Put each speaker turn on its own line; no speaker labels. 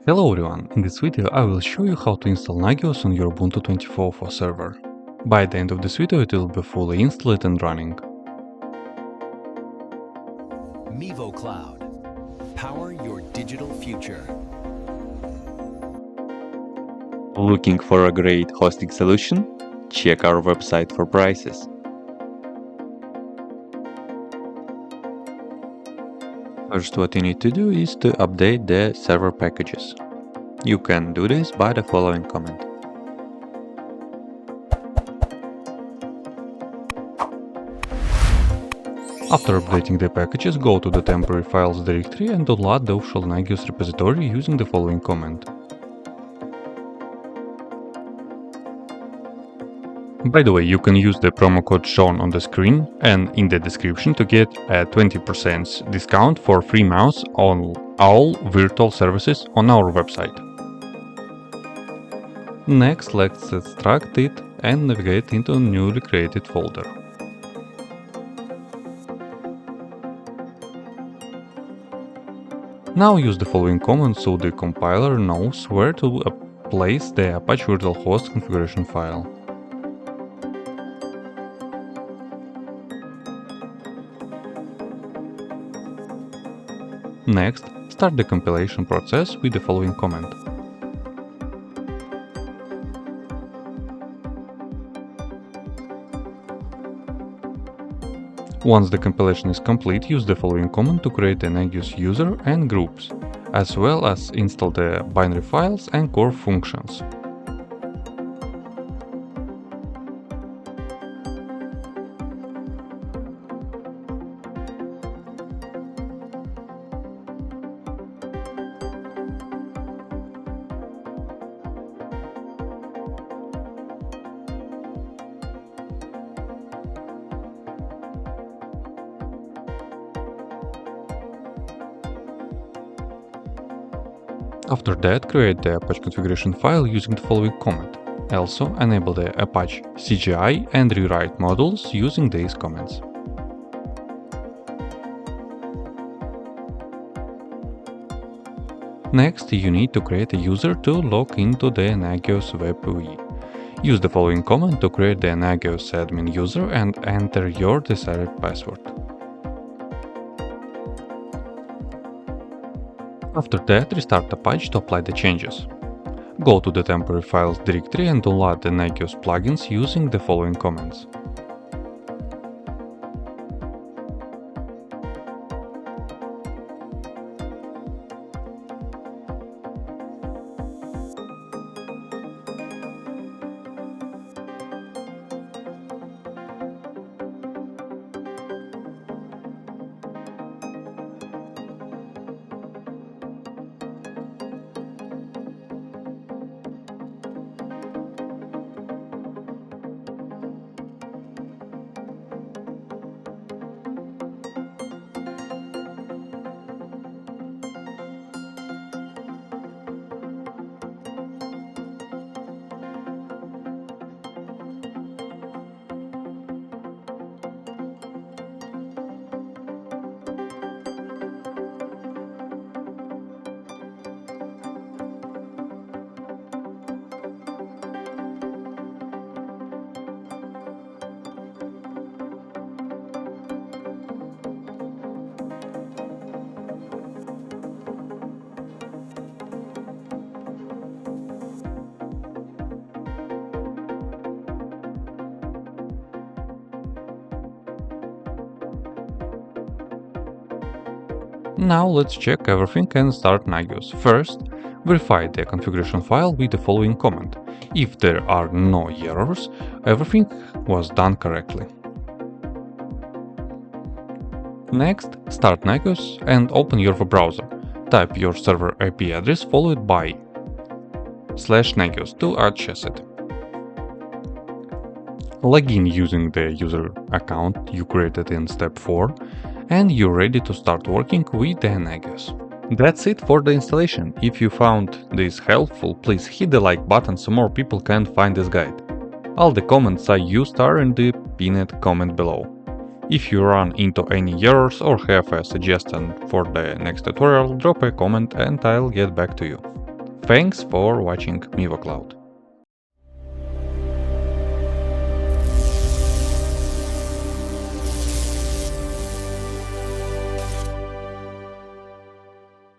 Hello everyone, in this video I will show you how to install Nagios on your Ubuntu 24.04 server. By the end of this video it will be fully installed and running.
MivoCloud. Power your digital future.
Looking for a great hosting solution? Check our website for prices. First, what you need to do is to update the server packages. You can do this by the following command.
After updating the packages, go to the temporary files directory and download the official Nagios repository using the following command. By the way, you can use the promo code shown on the screen and in the description to get a 20% discount for free mouse on all virtual services on our website. Next, let's extract it and navigate into a newly created folder. Now use the following command so the compiler knows where to place the Apache virtual host configuration file. Next, start the compilation process with the following command. Once the compilation is complete, use the following command to create a Nagios user and groups, as well as install the binary files and core functions. After that, create the Apache configuration file using the following command. Also, enable the Apache CGI and rewrite modules using these commands. Next, you need to create a user to log into the Nagios WebUI. Use the following command to create the Nagios admin user and enter your desired password. After that, restart Apache to apply the changes. Go to the temporary files directory and download the Nagios Plugins using the following commands. Now let's check everything and start Nagios. First, verify the configuration file with the following command. If there are no errors, everything was done correctly. Next, start Nagios and open your web browser. Type your server IP address followed by /Nagios to access it. Log in using the user account you created in step 4 and you're ready to start working with the Nagios. That's it for the installation. If you found this helpful, please hit the like button so more people can find this guide. All the comments I used are in the pinned comment below. If you run into any errors or have a suggestion for the next tutorial, drop a comment and I'll get back to you. Thanks for watching MivoCloud.